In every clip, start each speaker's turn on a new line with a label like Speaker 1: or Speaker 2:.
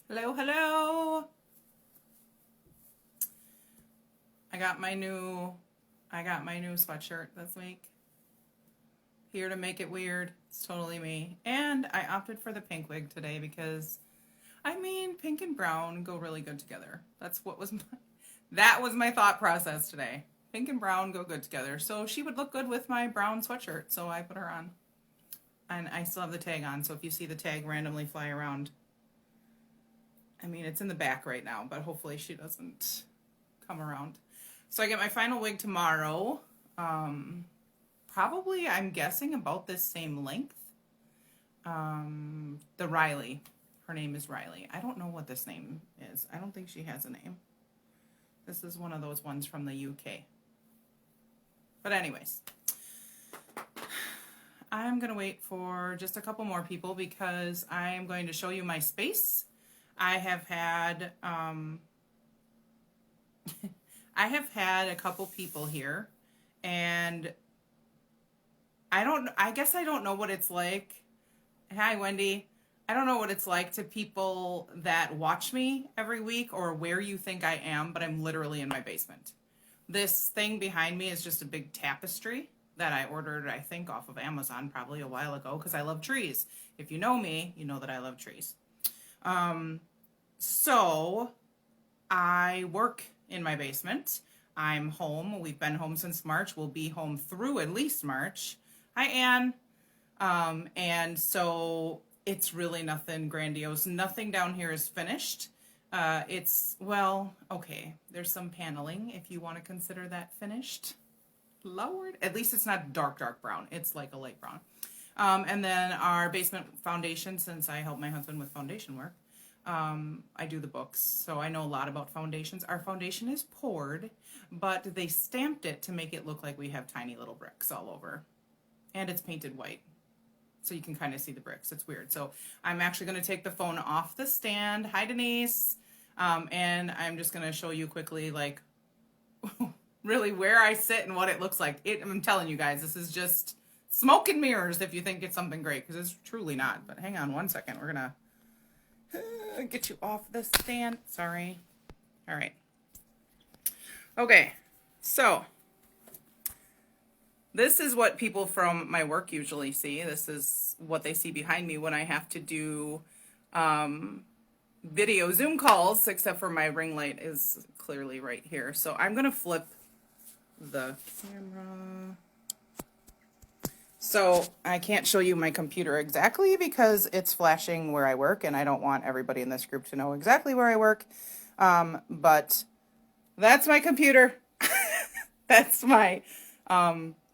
Speaker 1: Hello, hello. I got my new sweatshirt this week. Here to make it weird. It's totally me. And I opted for the pink wig today because pink and brown go really good together. That was my thought process today. Pink and brown go good together. So she would look good with my brown sweatshirt, so I put her on. And I still have the tag on, so if you see the tag randomly fly around, it's in the back right now, but hopefully she doesn't come around. So I get my final wig tomorrow. Probably, I'm guessing, about this same length. The Riley. Her name is Riley. I don't know what this name is. I don't think she has a name. This is one of those ones from the UK. But anyways, I'm going to wait for just a couple more people because I am going to show you my space. I have had a couple people here, and I guess I don't know what it's like. Hi, Wendy. I don't know what it's like to people that watch me every week or where you think I am, but I'm literally in my basement. This thing behind me is just a big tapestry that I ordered, I think, off of Amazon probably a while ago because I love trees. If you know me, you know that I love trees. So I work in my basement. I'm home. We've been home since March. We'll be home through at least March. Hi, Anne. And so it's really nothing grandiose. Nothing down here is finished. Okay. There's some paneling if you want to consider that finished. Lord. At least it's not dark brown. It's like a light brown. And then our basement foundation, since I help my husband with foundation work, I do the books, so I know a lot about foundations. Our foundation is poured, but they stamped it to make it look like we have tiny little bricks all over. And it's painted white, so you can kind of see the bricks. It's weird. So I'm actually going to take the phone off the stand. Hi, Denise. And I'm just going to show you quickly, like, really where I sit and what it looks like. I'm telling you guys, this is just smoke and mirrors if you think it's something great, because it's truly not. But hang on one second. We're going to get you off the stand. Sorry. All right. Okay. So this is what people from my work usually see. This is what they see behind me when I have to do video Zoom calls, except for my ring light is clearly right here. So I'm going to flip the camera. So I can't show you my computer exactly because it's flashing where I work, and I don't want everybody in this group to know exactly where I work. But that's my computer. That's my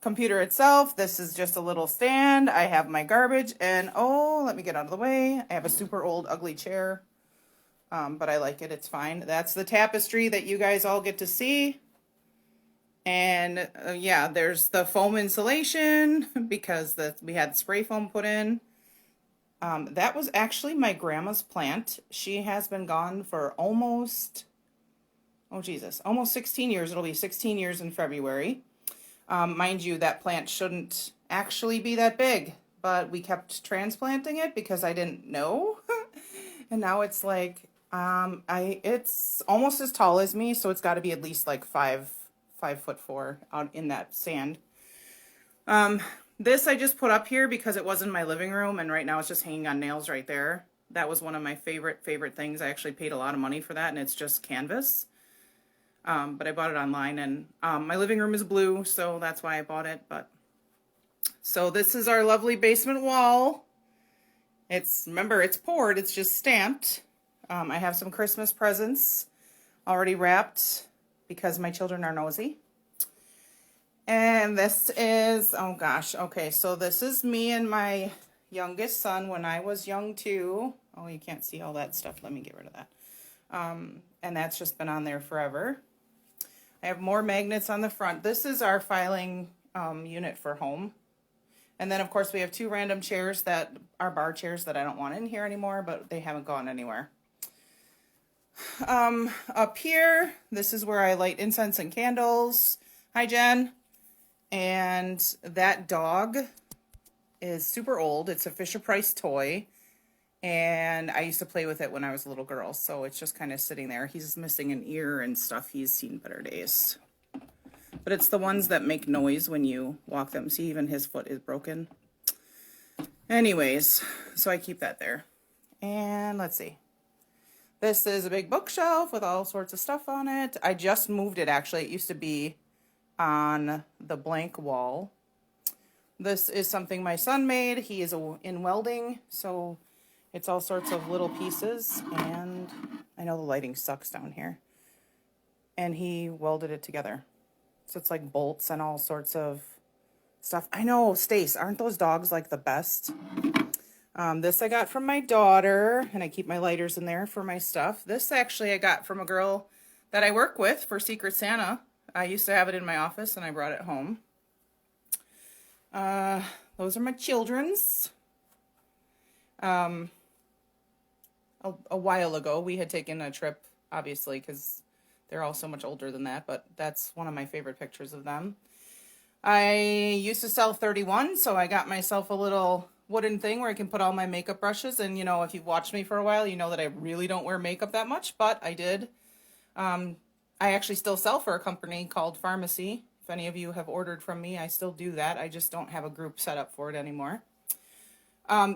Speaker 1: computer itself. This is just a little stand. I have my garbage, and let me get out of the way. I have a super old, ugly chair, but I like it. It's fine. That's the tapestry that you guys all get to see. And there's the foam insulation because we had spray foam put in. That was actually my grandma's plant. She has been gone for almost 16 years. It'll be 16 years in February. Mind you, that plant shouldn't actually be that big, but we kept transplanting it because I didn't know. And now it's like, it's almost as tall as me, so it's got to be at least like 5'4" out in that sand. This I just put up here because it was in my living room, and right now it's just hanging on nails right there. That was one of my favorite things. I actually paid a lot of money for that, and it's just canvas. But I bought it online, and my living room is blue, so that's why I bought it. So this is our lovely basement wall. Remember, it's poured, it's just stamped. I have some Christmas presents already wrapped because my children are nosy. And this is, okay, so this is me and my youngest son when I was young too. Oh, you can't see all that stuff. Let me get rid of that. And that's just been on there forever. I have more magnets on the front. This is our filing unit for home. And then, of course, we have two random chairs that are bar chairs that I don't want in here anymore, but they haven't gone anywhere. Up here, this is where I light incense and candles. Hi, Jen. And that dog is super old. It's a Fisher-Price toy. And I used to play with it when I was a little girl, so it's just kind of sitting there. He's missing an ear and stuff. He's seen better days. But it's the ones that make noise when you walk them. See, even his foot is broken. Anyways, so I keep that there. And let's see. This is a big bookshelf with all sorts of stuff on it. I just moved it, actually. It used to be on the blank wall. This is something my son made. He is in welding, so it's all sorts of little pieces, and I know the lighting sucks down here. And he welded it together. So it's like bolts and all sorts of stuff. I know, Stace, aren't those dogs like the best? This I got from my daughter, and I keep my lighters in there for my stuff. This actually I got from a girl that I work with for Secret Santa. I used to have it in my office, and I brought it home. Those are my children's. A while ago, we had taken a trip, obviously, because they're all so much older than that, but that's one of my favorite pictures of them. I used to sell 31, so I got myself a little wooden thing where I can put all my makeup brushes, and, you know, if you've watched me for a while, you know that I really don't wear makeup that much, but I did. I actually still sell for a company called Pharmacy. If any of you have ordered from me, I still do that. I just don't have a group set up for it anymore.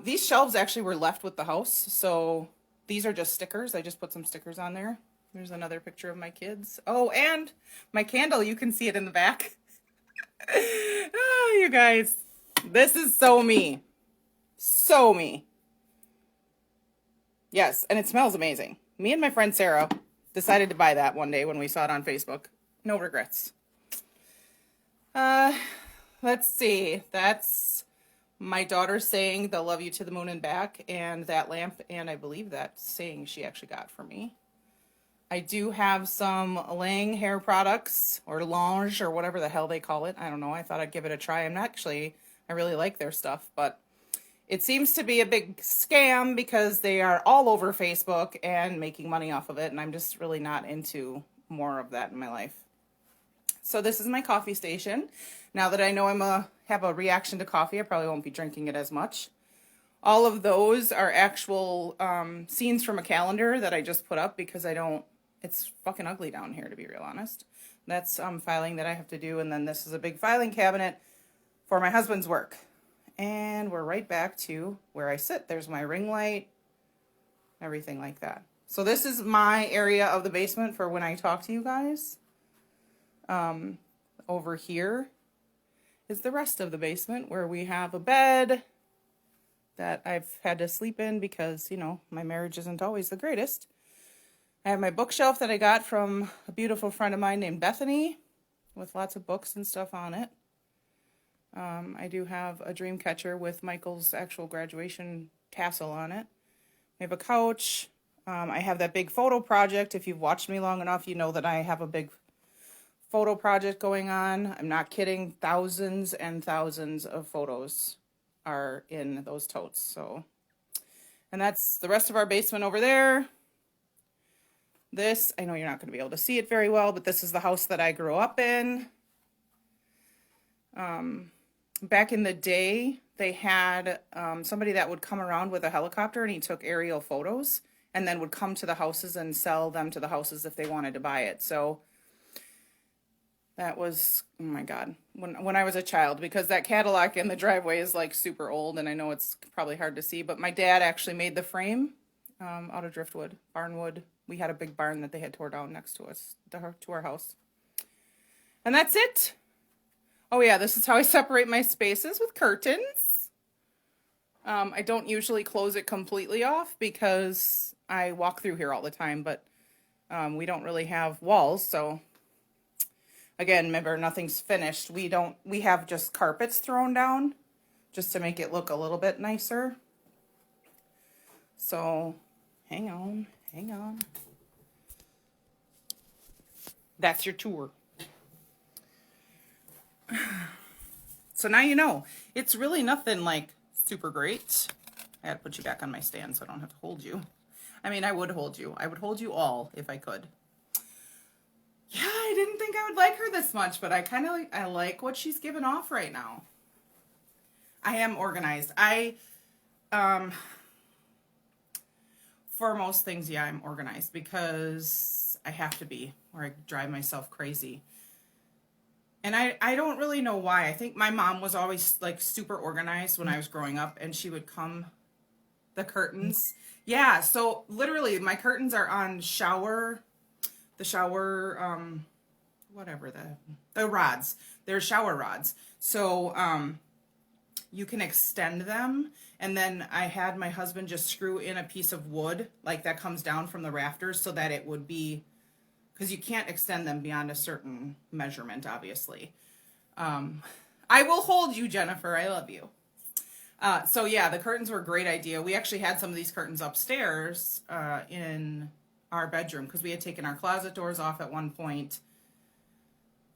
Speaker 1: These shelves actually were left with the house, so these are just stickers. I just put some stickers on there. There's another picture of my kids. Oh, and my candle, you can see it in the back. Oh, you guys, this is so me. So me. Yes, and it smells amazing. Me and my friend Sarah decided to buy that one day when we saw it on Facebook. No regrets. Let's see. That's my daughter saying they'll love you to the moon and back, and that lamp, and I believe that saying she actually got for me. I do have some Lang hair products, or Lange, or whatever the hell they call it. I don't know. I thought I'd give it a try. I really like their stuff, but it seems to be a big scam because they are all over Facebook and making money off of it, and I'm just really not into more of that in my life. So this is my coffee station. Now that I know have a reaction to coffee, I probably won't be drinking it as much. All of those are actual scenes from a calendar that I just put up because it's fucking ugly down here, to be real honest. That's filing that I have to do, and then this is a big filing cabinet for my husband's work. And we're right back to where I sit. There's my ring light, everything like that. So this is my area of the basement for when I talk to you guys. Over here is the rest of the basement where we have a bed that I've had to sleep in because, you know, my marriage isn't always the greatest. I have my bookshelf that I got from a beautiful friend of mine named Bethany with lots of books and stuff on it. I do have a dream catcher with Michael's actual graduation tassel on it. I have a couch. I have that big photo project. If you've watched me long enough, you know that I have a big photo project going on. I'm not kidding. Thousands and thousands of photos are in those totes. So, and that's the rest of our basement over there. This, I know you're not going to be able to see it very well, but this is the house that I grew up in. Back in the day, they had somebody that would come around with a helicopter, and he took aerial photos and then would come to the houses and sell them to the houses if they wanted to buy it. So that was, oh my God, when I was a child, because that Cadillac in the driveway is like super old, and I know it's probably hard to see, but my dad actually made the frame out of driftwood, barnwood. We had a big barn that they had tore down next to us, to our house. And that's it. Oh yeah, this is how I separate my spaces, with curtains. I don't usually close it completely off because I walk through here all the time, but we don't really have walls, so again, remember, nothing's finished. We have just carpets thrown down just to make it look a little bit nicer. So, hang on. That's your tour. So now you know. It's really nothing like super great. I had to put you back on my stand so I don't have to hold you. I mean, I would hold you. I would hold you all if I could. Yeah, I didn't think I would like her this much, but I like what she's giving off right now. I am organized. For most things, yeah, I'm organized because I have to be, or I drive myself crazy. And I don't really know why. I think my mom was always like super organized when I was growing up, and she would come the curtains. Yeah, so literally my curtains are on the shower whatever the rods. They're shower rods. So you can extend them, and then I had my husband just screw in a piece of wood like that comes down from the rafters so that it would be, because you can't extend them beyond a certain measurement, obviously. I will hold you, Jennifer. I love you. So yeah, the curtains were a great idea. We actually had some of these curtains upstairs in our bedroom because we had taken our closet doors off at one point.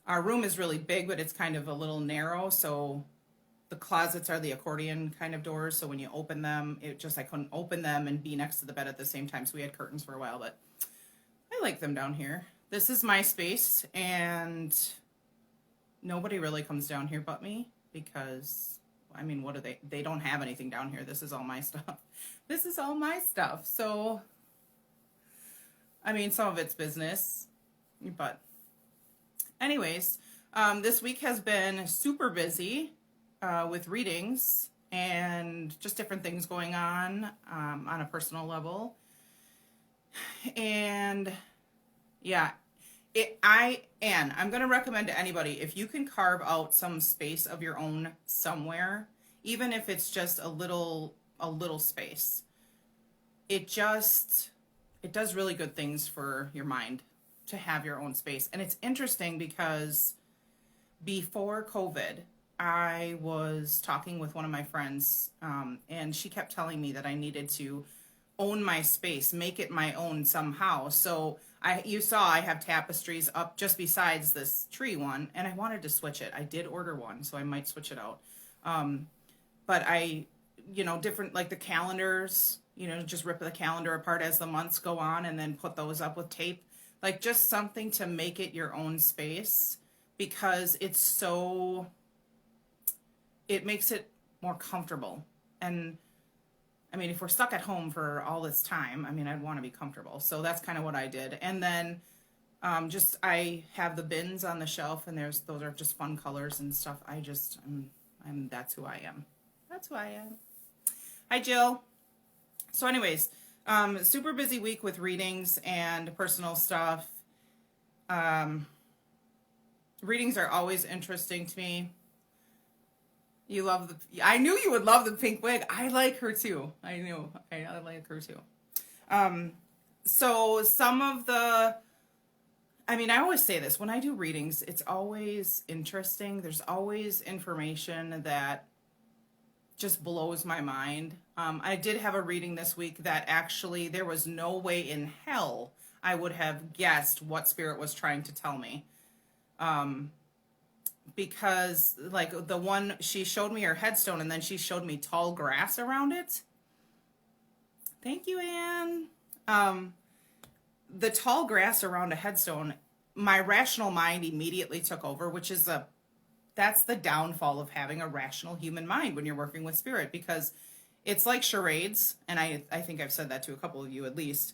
Speaker 1: Our room is really big, but it's kind of a little narrow, so the closets are the accordion kind of doors. So when you open them, I couldn't open them and be next to the bed at the same time. So we had curtains for a while, but I like them down here. This is my space, and nobody really comes down here but me because, I mean, what do they don't have anything down here. This is all my stuff. This is all my stuff. So, I mean, some of it's business, but anyways, this week has been super busy with readings and just different things going on a personal level. And yeah, I'm going to recommend to anybody, if you can carve out some space of your own somewhere, even if it's just a little space, it does really good things for your mind to have your own space. And it's interesting because before COVID, I was talking with one of my friends, and she kept telling me that I needed to own my space, make it my own somehow. So you saw I have tapestries up just besides this tree one, and I wanted to switch it. I did order one, so I might switch it out. But different, like the calendars, just rip the calendar apart as the months go on and then put those up with tape. Like just something to make it your own space, because it makes it more comfortable. And I mean, if we're stuck at home for all this time, I mean, I'd want to be comfortable. So that's kind of what I did. And then I have the bins on the shelf, and those are just fun colors and stuff. That's who I am. That's who I am. Hi, Jill. So anyways, super busy week with readings and personal stuff. Readings are always interesting to me. I knew you would love the pink wig. I like her too. I knew. I like her too. So some of I always say this, when I do readings, it's always interesting. There's always information that just blows my mind. I did have a reading this week that actually there was no way in hell I would have guessed what spirit was trying to tell me. Because like the one, she showed me her headstone, and then she showed me tall grass around it. Thank you, Anne. The tall grass around a headstone, my rational mind immediately took over, which is that's the downfall of having a rational human mind when you're working with spirit, because it's like charades. And I think I've said that to a couple of you at least.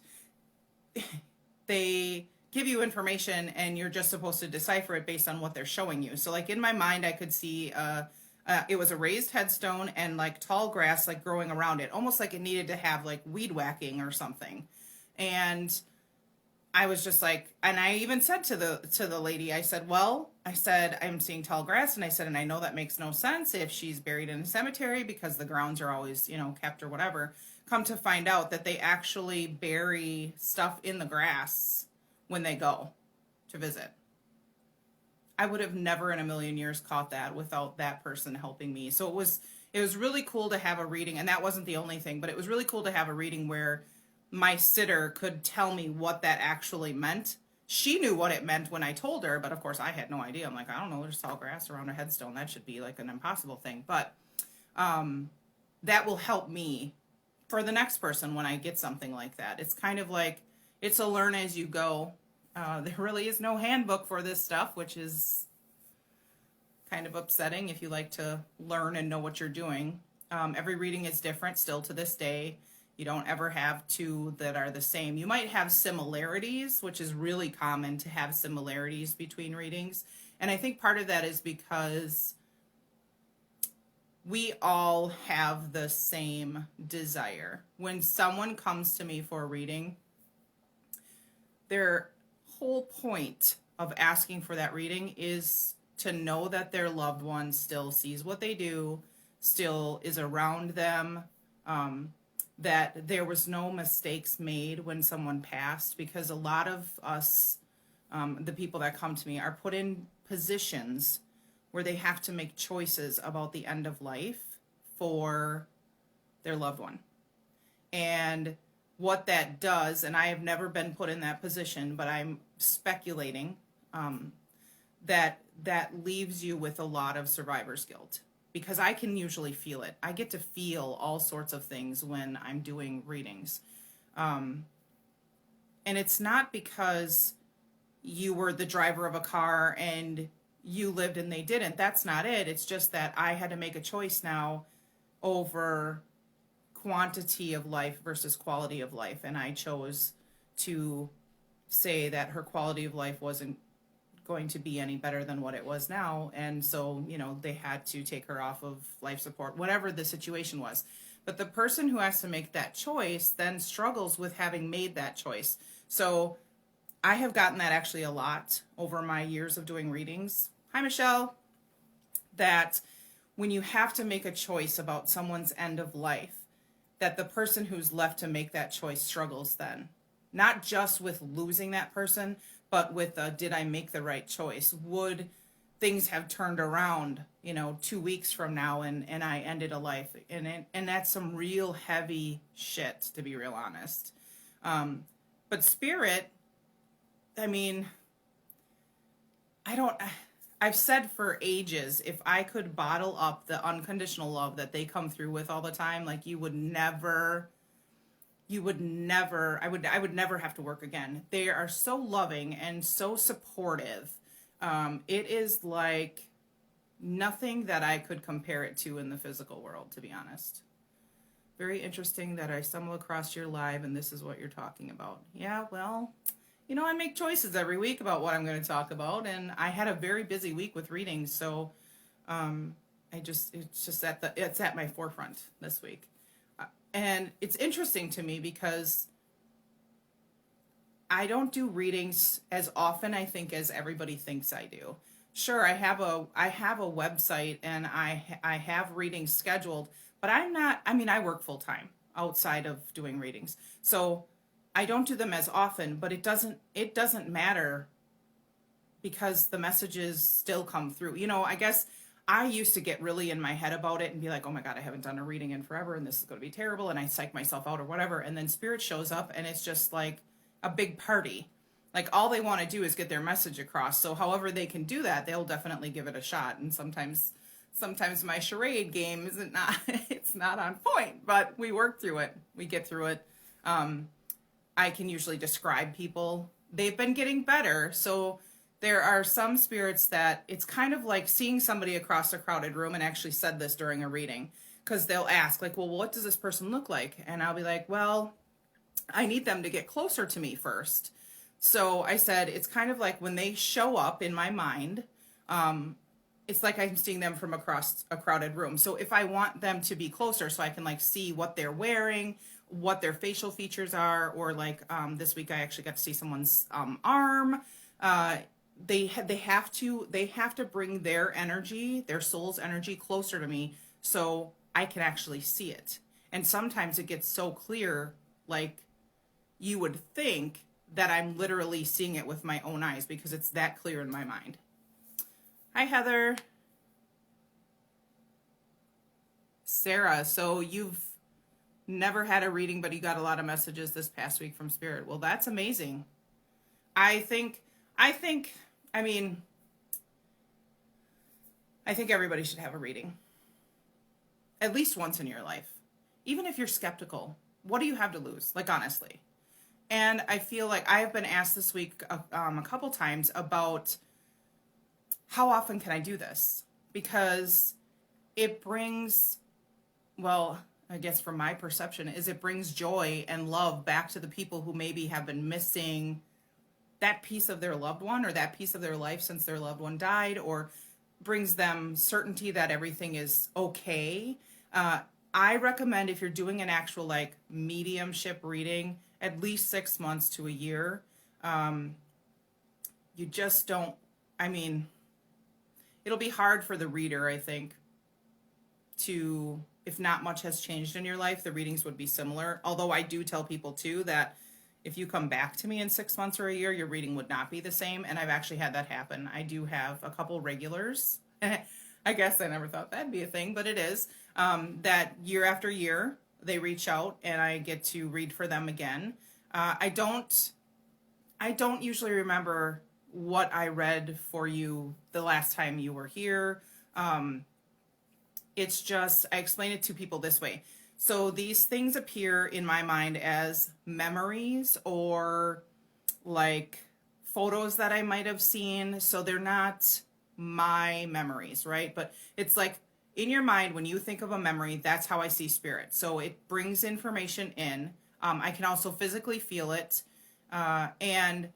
Speaker 1: They give you information and you're just supposed to decipher it based on what they're showing you. So like in my mind, I could see it was a raised headstone and like tall grass like growing around it, almost like it needed to have like weed whacking or something. And I was just like, and I even said to the lady, I said, I'm seeing tall grass, and I said, and I know that makes no sense if she's buried in a cemetery because the grounds are always, kept or whatever. Come to find out that they actually bury stuff in the grass when they go to visit. I would have never in a million years caught that without that person helping me. So it was really cool to have a reading, and that wasn't the only thing, but it was really cool to have a reading where my sitter could tell me what that actually meant. She knew what it meant when I told her, but of course I had no idea. I'm like, I don't know, there's tall grass around a headstone. That should be like an impossible thing. But that will help me for the next person when I get something like that. It's kind of like, it's a learn as you go. There really is no handbook for this stuff, which is kind of upsetting if you like to learn and know what you're doing. Every reading is different still to this day. You don't ever have two that are the same. You might have similarities, which is really common to have similarities between readings. And I think part of that is because we all have the same desire. When someone comes to me for a reading, their whole point of asking for that reading is to know that their loved one still sees what they do, still is around them, that there was no mistakes made when someone passed, because a lot of us, the people that come to me, are put in positions where they have to make choices about the end of life for their loved one. And what that does, and I have never been put in that position, but I'm speculating, that leaves you with a lot of survivor's guilt, because I can usually feel it. I get to feel all sorts of things when I'm doing readings. And it's not because you were the driver of a car and you lived and they didn't. That's not it. It's just that I had to make a choice now over quantity of life versus quality of life. And I chose to say that her quality of life wasn't going to be any better than what it was now. And so, they had to take her off of life support, whatever the situation was. But the person who has to make that choice then struggles with having made that choice. So I have gotten that actually a lot over my years of doing readings. Hi, Michelle. That when you have to make a choice about someone's end of life, that the person who's left to make that choice struggles then. Not just with losing that person, but with did I make the right choice? Would things have turned around, 2 weeks from now and I ended a life? And that's some real heavy shit, to be real honest. But spirit, I've said for ages, if I could bottle up the unconditional love that they come through with all the time, like I would never have to work again. They are so loving and so supportive. It is like nothing that I could compare it to in the physical world, to be honest. Very interesting that I stumble across your live and this is what you're talking about. Yeah, well, I make choices every week about what I'm going to talk about, and I had a very busy week with readings, so it's at my forefront this week. And it's interesting to me because I don't do readings as often, I think, as everybody thinks I do. Sure, I have a website and I have readings scheduled, but I work full time outside of doing readings. So I don't do them as often, but it doesn't matter because the messages still come through. I guess I used to get really in my head about it and be like, oh my God, I haven't done a reading in forever and this is going to be terrible. And I psych myself out or whatever. And then spirit shows up and it's just like a big party. Like all they want to do is get their message across. So however they can do that, they'll definitely give it a shot. And sometimes my charade game it's not on point, but we work through it. We get through it. I can usually describe people. They've been getting better. So there are some spirits that it's kind of like seeing somebody across a crowded room, and actually said this during a reading, because they'll ask like, well, what does this person look like? And I'll be like, well, I need them to get closer to me first. So I said, it's kind of like when they show up in my mind, it's like I'm seeing them from across a crowded room. So if I want them to be closer so I can like see what they're wearing, what their facial features are, or like this week I actually got to see someone's arm. They have to bring their energy, their soul's energy closer to me so I can actually see it. And sometimes it gets so clear, like you would think that I'm literally seeing it with my own eyes because it's that clear in my mind. Hi, Heather. Sarah, so you've never had a reading, but you got a lot of messages this past week from Spirit. Well, that's amazing. I think everybody should have a reading. At least once in your life. Even if you're skeptical, what do you have to lose? Like, honestly. And I feel like I have been asked this week a couple times about how often can I do this? Because it brings, well, I guess from my perception, is it brings joy and love back to the people who maybe have been missing that piece of their loved one or that piece of their life since their loved one died, or brings them certainty that everything is okay. I recommend, if you're doing an actual like mediumship reading, at least 6 months to a year. You just don't, I mean, it'll be hard for the reader, I think, to, if not much has changed in your life, the readings would be similar. Although I do tell people too that if you come back to me in 6 months or a year, your reading would not be the same. And I've actually had that happen. I do have a couple regulars. I guess I never thought that'd be a thing, but it is. That year after year, they reach out and I get to read for them again. I don't usually remember what I read for you the last time you were here. It's just, I explain it to people this way. So these things appear in my mind as memories or like photos that I might have seen. So they're not my memories, right? But it's like in your mind, when you think of a memory, that's how I see spirit. So it brings information in. I can also physically feel it. And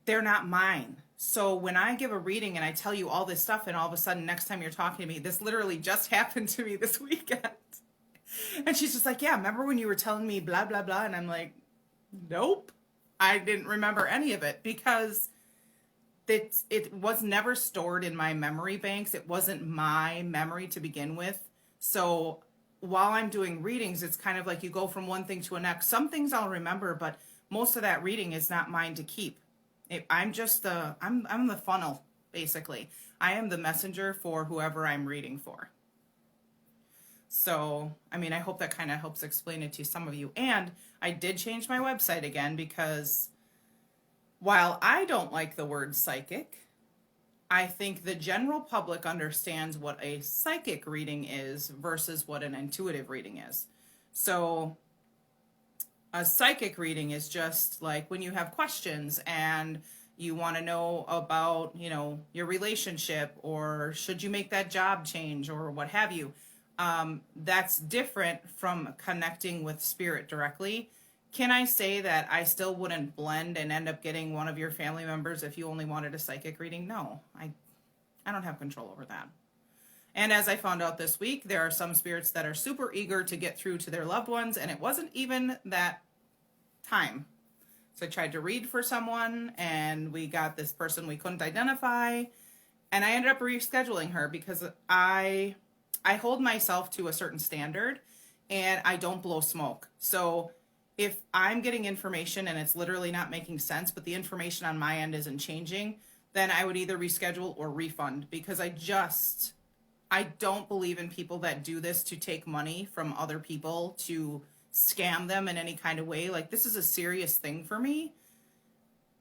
Speaker 1: they're not mine. So when I give a reading and I tell you all this stuff and all of a sudden next time you're talking to me, this literally just happened to me this weekend. And she's just like, yeah, remember when you were telling me blah, blah, blah? And I'm like, nope, I didn't remember any of it because it was never stored in my memory banks. It wasn't my memory to begin with. So while I'm doing readings, it's kind of like you go from one thing to the next. Some things I'll remember, but most of that reading is not mine to keep. I'm just I'm the funnel, basically. I am the messenger for whoever I'm reading for. So, I mean, I hope that kind of helps explain it to some of you. And I did change my website again because while I don't like the word psychic, I think the general public understands what a psychic reading is versus what an intuitive reading is. So a psychic reading is just like when you have questions and you want to know about, your relationship or should you make that job change or what have you. That's different from connecting with spirit directly. Can I say that I still wouldn't blend and end up getting one of your family members if you only wanted a psychic reading? No, I don't have control over that. And as I found out this week, there are some spirits that are super eager to get through to their loved ones, and it wasn't even that time. So I tried to read for someone, and we got this person we couldn't identify, and I ended up rescheduling her because I hold myself to a certain standard, and I don't blow smoke. So if I'm getting information and it's literally not making sense, but the information on my end isn't changing, then I would either reschedule or refund because I don't believe in people that do this to take money from other people to scam them in any kind of way. Like, this is a serious thing for me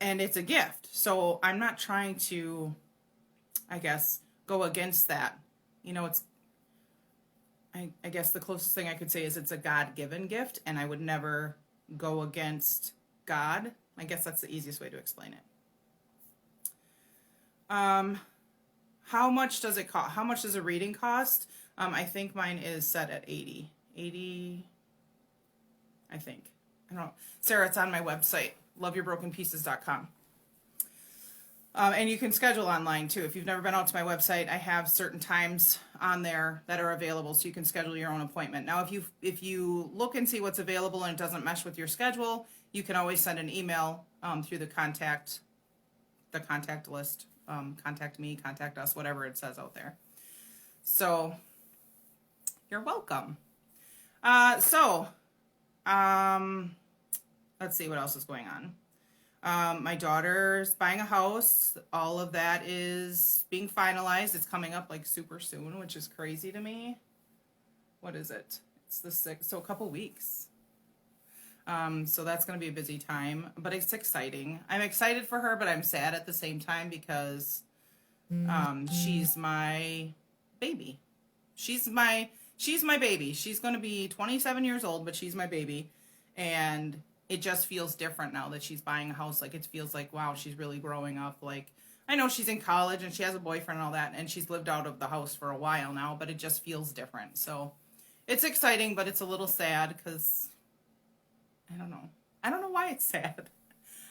Speaker 1: and it's a gift. So I'm not trying to, I guess, go against that. I guess the closest thing I could say is it's a God-given gift and I would never go against God. I guess that's the easiest way to explain it. How much does it cost? How much does a reading cost? I think mine is set at 80. 80, I think. I don't know. Sarah, it's on my website, loveyourbrokenpieces.com. And you can schedule online too. If you've never been out to my website, I have certain times on there that are available, so you can schedule your own appointment. Now, if you look and see what's available and it doesn't mesh with your schedule, you can always send an email through the contact list. Contact me, contact us, whatever it says out there. So you're welcome. Let's see what else is going on. My daughter's buying a house. All of that is being finalized. It's coming up like super soon, which is crazy to me. What is it? It's the 6th, so a couple weeks. So that's going to be a busy time, but it's exciting. I'm excited for her, but I'm sad at the same time because she's my baby. She's my baby. She's going to be 27 years old, but she's my baby. And it just feels different now that she's buying a house. Like, it feels like, wow, she's really growing up. Like, I know she's in college and she has a boyfriend and all that, and she's lived out of the house for a while now, but it just feels different. So It's exciting, but it's a little sad because I don't know. I don't know why it's sad.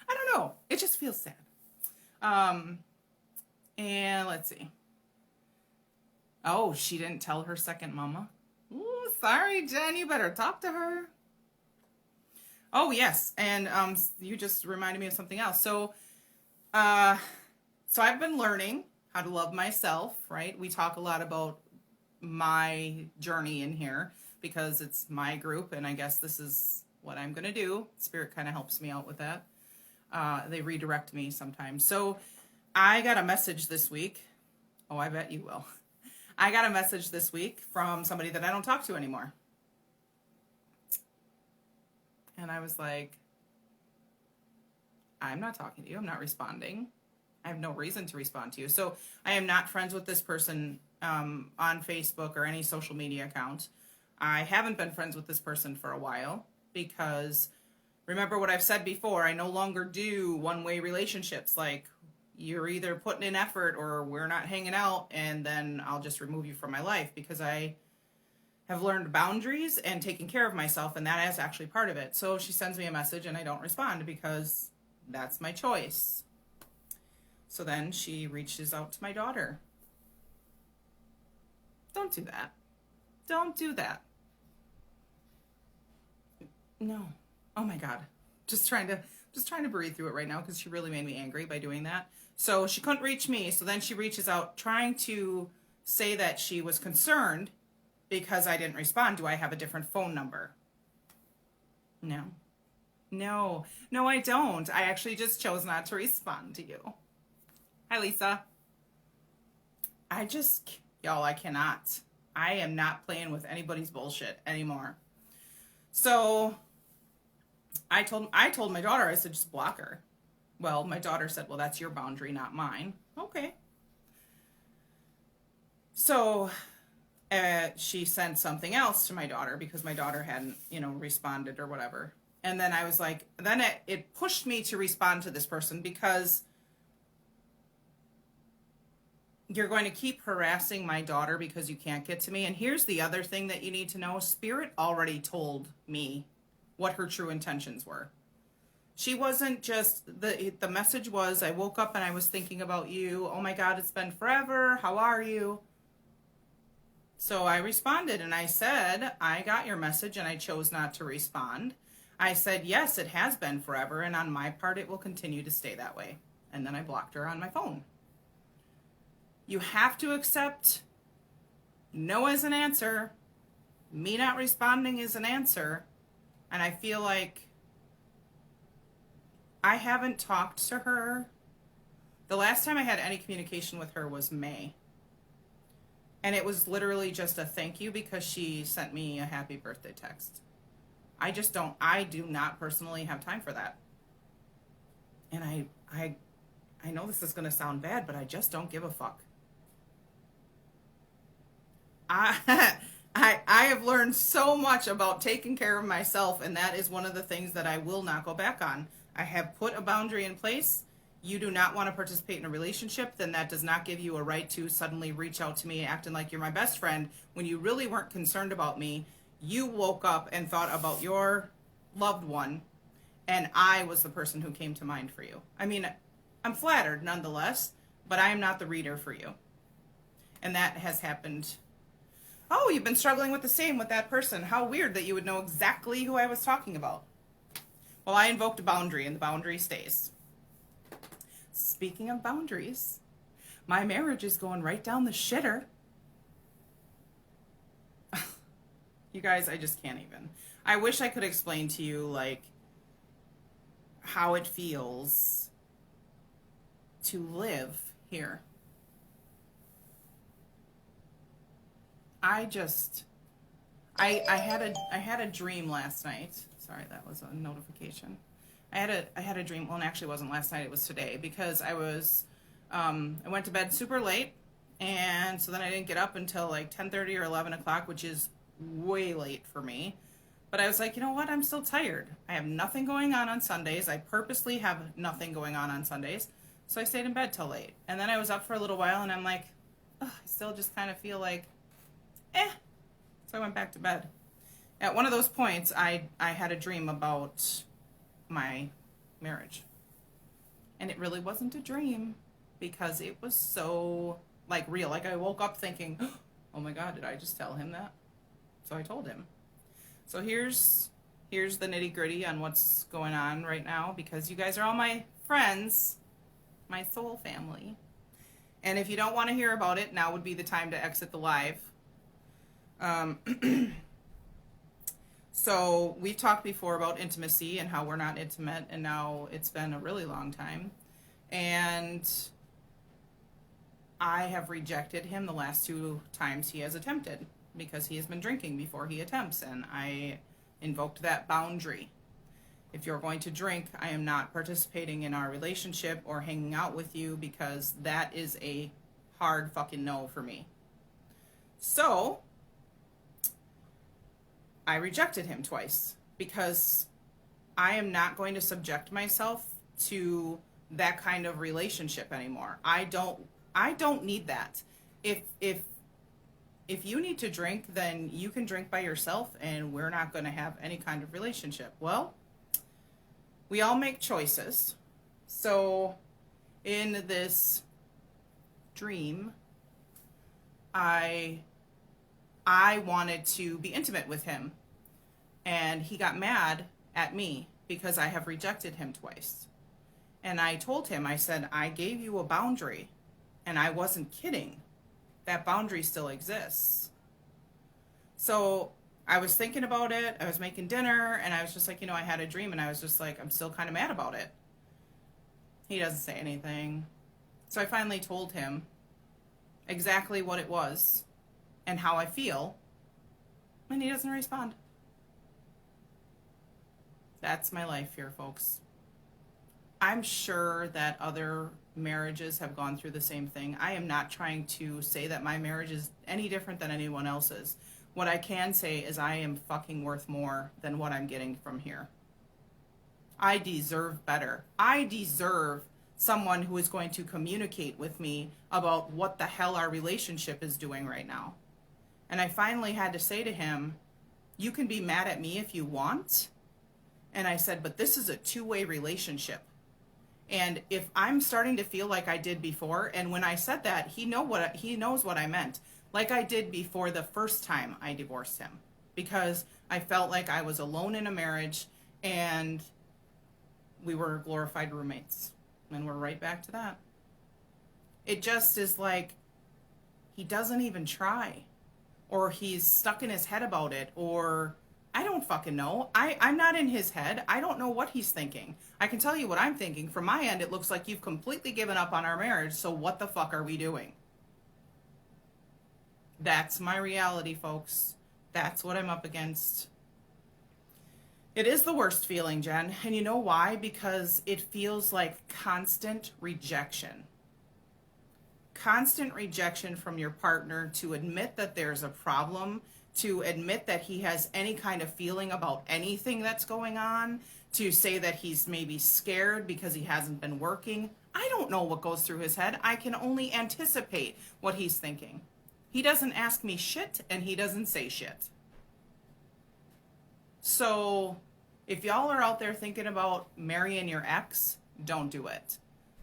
Speaker 1: I don't know. It just feels sad. And let's see. Oh, she didn't tell her second mama. Ooh, sorry, Jen. You better talk to her. Oh, yes. And you just reminded me of something else. So I've been learning how to love myself, right? We talk a lot about my journey in here because it's my group, and I guess this is what I'm going to do. Spirit kind of helps me out with that. They redirect me sometimes. So I got a message this week. Oh, I bet you will. I got a message this week from somebody that I don't talk to anymore. And I was like, I'm not talking to you. I'm not responding. I have no reason to respond to you. So I am not friends with this person on Facebook or any social media account. I haven't been friends with this person for a while because remember what I've said before, I no longer do one-way relationships. Like, you're either putting in effort or we're not hanging out, and then I'll just remove you from my life because I have learned boundaries and taking care of myself, and that is actually part of it. So she sends me a message and I don't respond because that's my choice. So then she reaches out to my daughter. Don't do that. Don't do that. No. Oh my God. Just trying to breathe through it right now because she really made me angry by doing that. So she couldn't reach me. So then she reaches out trying to say that she was concerned because I didn't respond. Do I have a different phone number? No. No, I don't. I actually just chose not to respond to you. Hi, Lisa. Y'all, I cannot. I am not playing with anybody's bullshit anymore. So I told my daughter, I said, just block her. Well, my daughter said, well, that's your boundary, not mine. Okay. So she sent something else to my daughter because my daughter hadn't, responded or whatever. And then I was like, then it pushed me to respond to this person because you're going to keep harassing my daughter because you can't get to me. And here's the other thing that you need to know. Spirit already told me what her true intentions were. She wasn't just, the message was, I woke up and I was thinking about you. Oh my God, it's been forever. How are you? So I responded and I said, I got your message and I chose not to respond. I said, yes, it has been forever. And on my part, it will continue to stay that way. And then I blocked her on my phone. You have to accept no as an answer. Me not responding is an answer. And I feel like I haven't talked to her. The last time I had any communication with her was May. And it was literally just a thank you because she sent me a happy birthday text. I do not personally have time for that. And I know this is going to sound bad, but I just don't give a fuck. I have learned so much about taking care of myself, and that is one of the things that I will not go back on. I have put a boundary in place. You do not want to participate in a relationship, then that does not give you a right to suddenly reach out to me acting like you're my best friend when you really weren't concerned about me. You woke up and thought about your loved one, and I was the person who came to mind for you. I mean, I'm flattered nonetheless, but I am not the reader for you. And that has happened. Oh, you've been struggling with the same with that person. How weird that you would know exactly who I was talking about. Well, I invoked a boundary, and the boundary stays. Speaking of boundaries, my marriage is going right down the shitter. You guys, I just can't even. I wish I could explain to you, like, how it feels to live here. I had a dream last night. Sorry, that was a notification. I had a dream. Well, it actually wasn't last night. It was today because I went to bed super late, and so then I didn't get up until like 10:30 or 11 o'clock, which is way late for me. But I was like, you know what? I'm still tired. I have nothing going on Sundays. I purposely have nothing going on Sundays, so I stayed in bed till late. And then I was up for a little while, and I'm like, I still just kind of feel like, So I went back to bed. At one of those points, I had a dream about my marriage. And it really wasn't a dream because it was so like real. Like I woke up thinking, oh my God, did I just tell him that? So I told him. So here's the nitty gritty on what's going on right now because you guys are all my friends, my soul family. And if you don't want to hear about it, now would be the time to exit the live. So we've talked before about intimacy and how we're not intimate, and now it's been a really long time. And I have rejected him the last 2 times he has attempted because he has been drinking before he attempts, and I invoked that boundary. If you're going to drink, I am not participating in our relationship or hanging out with you because that is a hard fucking no for me. So I rejected him twice because I am not going to subject myself to that kind of relationship anymore. I don't need that. If you need to drink, then you can drink by yourself and we're not going to have any kind of relationship. Well, we all make choices. So in this dream, I wanted to be intimate with him, and he got mad at me because I have rejected him twice. And I told him, I said, I gave you a boundary, and I wasn't kidding. That boundary still exists. So I was thinking about it, I was making dinner, and I was just like, I had a dream, and I was just like, I'm still kind of mad about it. He doesn't say anything. So I finally told him exactly what it was and how I feel, and he doesn't respond. That's my life here, folks. I'm sure that other marriages have gone through the same thing. I am not trying to say that my marriage is any different than anyone else's. What I can say is I am fucking worth more than what I'm getting from here. I deserve better. I deserve someone who is going to communicate with me about what the hell our relationship is doing right now. And I finally had to say to him, you can be mad at me if you want. And I said, but this is a 2-way relationship. And if I'm starting to feel like I did before, and when I said that, he knows what I meant. Like I did before the first time I divorced him. Because I felt like I was alone in a marriage and we were glorified roommates. And we're right back to that. It just is like, he doesn't even try. Or he's stuck in his head about it, or I don't fucking know. I'm not in his head. I don't know what he's thinking. I can tell you what I'm thinking. From my end, it looks like you've completely given up on our marriage, so what the fuck are we doing? That's my reality, folks. That's what I'm up against. It is the worst feeling, Jen. And you know why? Because it feels like constant rejection. Constant rejection from your partner to admit that there's a problem, to admit that he has any kind of feeling about anything that's going on, to say that he's maybe scared because he hasn't been working. I don't know what goes through his head. I can only anticipate what he's thinking. He doesn't ask me shit, and he doesn't say shit. So if y'all are out there thinking about marrying your ex, don't do it.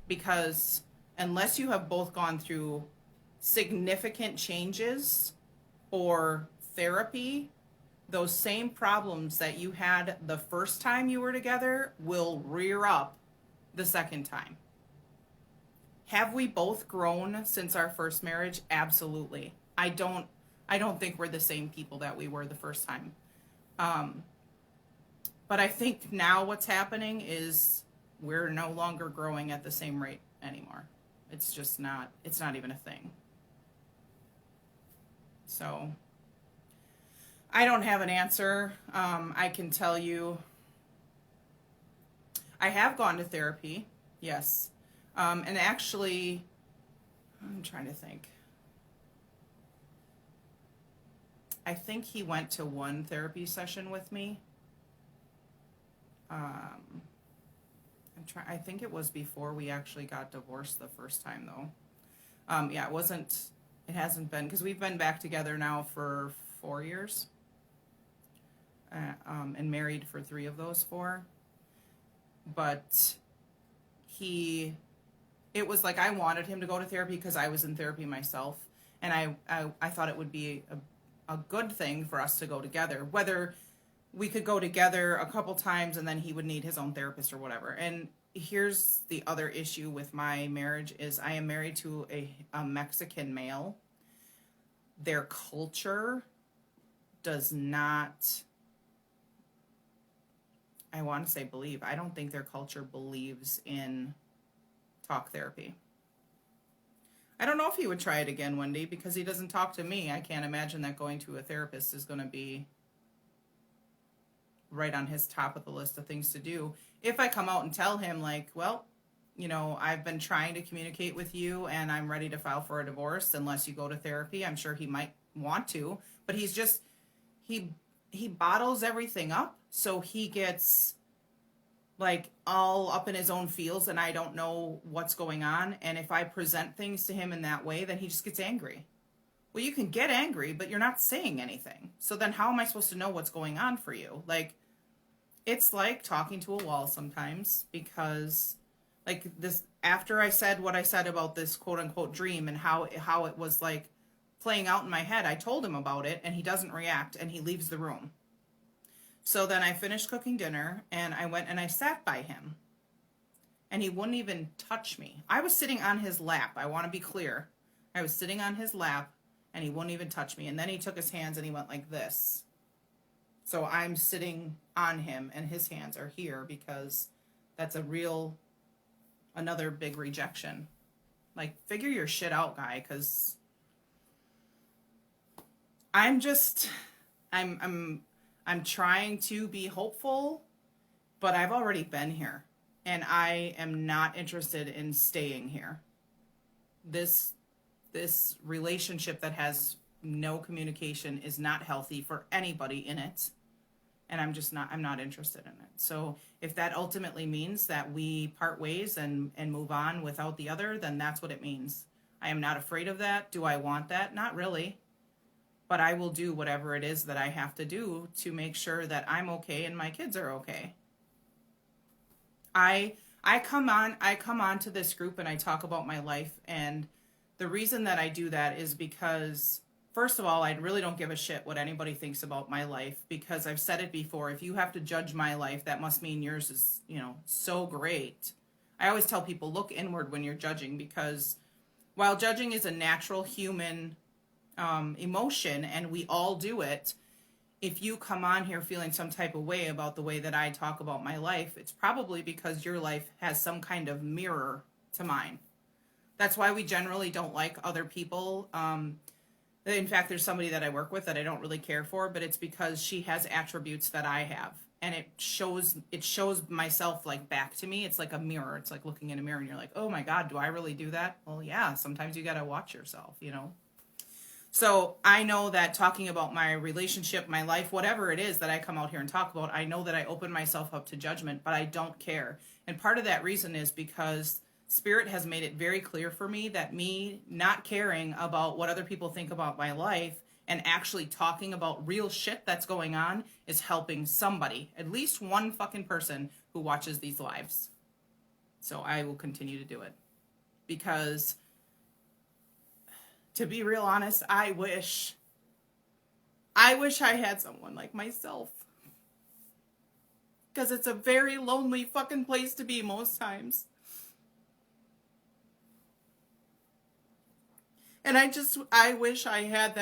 Speaker 1: Because unless you have both gone through significant changes or therapy, those same problems that you had the first time you were together will rear up the second time. Have we both grown since our first marriage? Absolutely. I don't think we're the same people that we were the first time. But I think now what's happening is we're no longer growing at the same rate anymore. It's just not, it's not even a thing. So I don't have an answer. I can tell you I have gone to therapy, yes. And actually, I'm trying to think. I think he went to one therapy session with me. I think it was before we actually got divorced the first time, though. Yeah, it hasn't been, because we've been back together now for 4 years, and married for 3 of those 4. But it was like I wanted him to go to therapy because I was in therapy myself, and I thought it would be a good thing for us to go together, whether we could go together a couple times and then he would need his own therapist or whatever. And here's the other issue with my marriage is I am married to a Mexican male. Their culture does not, I want to say believe. I don't think their culture believes in talk therapy. I don't know if he would try it again, Wendy, because he doesn't talk to me. I can't imagine that going to a therapist is going to be right on his top of the list of things to do. If I come out and tell him, like, well, you know, I've been trying to communicate with you and I'm ready to file for a divorce unless you go to therapy, I'm sure he might want to, but he's just, he bottles everything up. So he gets like all up in his own feels and I don't know what's going on. And if I present things to him in that way, then he just gets angry. Well, you can get angry, but you're not saying anything. So then how am I supposed to know what's going on for you? Like, it's like talking to a wall sometimes, because like this, after I said what I said about this quote unquote dream and how it was like playing out in my head, I told him about it and he doesn't react and he leaves the room. So then I finished cooking dinner and I went and I sat by him and he wouldn't even touch me. I was sitting on his lap. I want to be clear. I was sitting on his lap and he wouldn't even touch me. And then he took his hands and he went like this. So I'm sitting on him and his hands are here because that's another big rejection. Like, figure your shit out, guy, because I'm trying to be hopeful, but I've already been here and I am not interested in staying here. This relationship that has no communication is not healthy for anybody in it. And I'm not interested in it. So if that ultimately means that we part ways and move on without the other, then that's what it means. I am not afraid of that. Do I want that? Not really. But I will do whatever it is that I have to do to make sure that I'm okay and my kids are okay. I come on to this group and I talk about my life, and the reason that I do that is because, first of all, I really don't give a shit what anybody thinks about my life, because I've said it before. If you have to judge my life, that must mean yours is, so great. I always tell people, look inward when you're judging, because while judging is a natural human emotion and we all do it, if you come on here feeling some type of way about the way that I talk about my life, it's probably because your life has some kind of mirror to mine. That's why we generally don't like other people. In fact, there's somebody that I work with that I don't really care for, but it's because she has attributes that I have. And it shows myself like back to me. It's like a mirror. It's like looking in a mirror and you're like, oh my God, do I really do that? Well, yeah, sometimes you got to watch yourself, So I know that talking about my relationship, my life, whatever it is that I come out here and talk about, I know that I open myself up to judgment, but I don't care. And part of that reason is because Spirit has made it very clear for me that me not caring about what other people think about my life and actually talking about real shit that's going on is helping somebody, at least one fucking person who watches these lives. So I will continue to do it, because to be real honest, I wish I had someone like myself. Because it's a very lonely fucking place to be most times. And I wish I had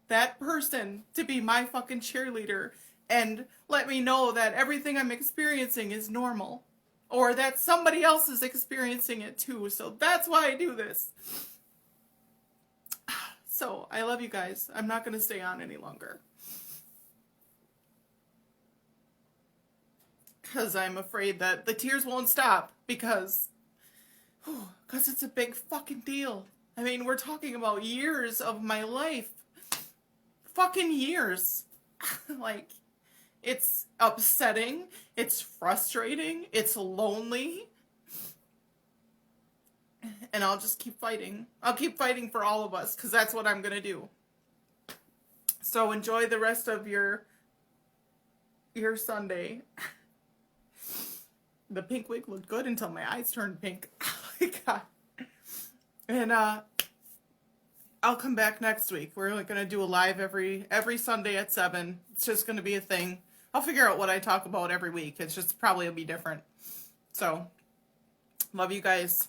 Speaker 1: that person to be my fucking cheerleader and let me know that everything I'm experiencing is normal. Or that somebody else is experiencing it too. So that's why I do this. So, I love you guys. I'm not going to stay on any longer. Because I'm afraid that the tears won't stop. Because it's a big fucking deal. I mean, we're talking about years of my life. Fucking years. Like, it's upsetting. It's frustrating. It's lonely. And I'll just keep fighting. I'll keep fighting for all of us, because that's what I'm going to do. So enjoy the rest of your Sunday. The pink wig looked good until my eyes turned pink. Oh my God. And I'll come back next week. We're going to do a live every Sunday at 7. It's just going to be a thing. I'll figure out what I talk about every week. It's just probably will be different. So, love you guys.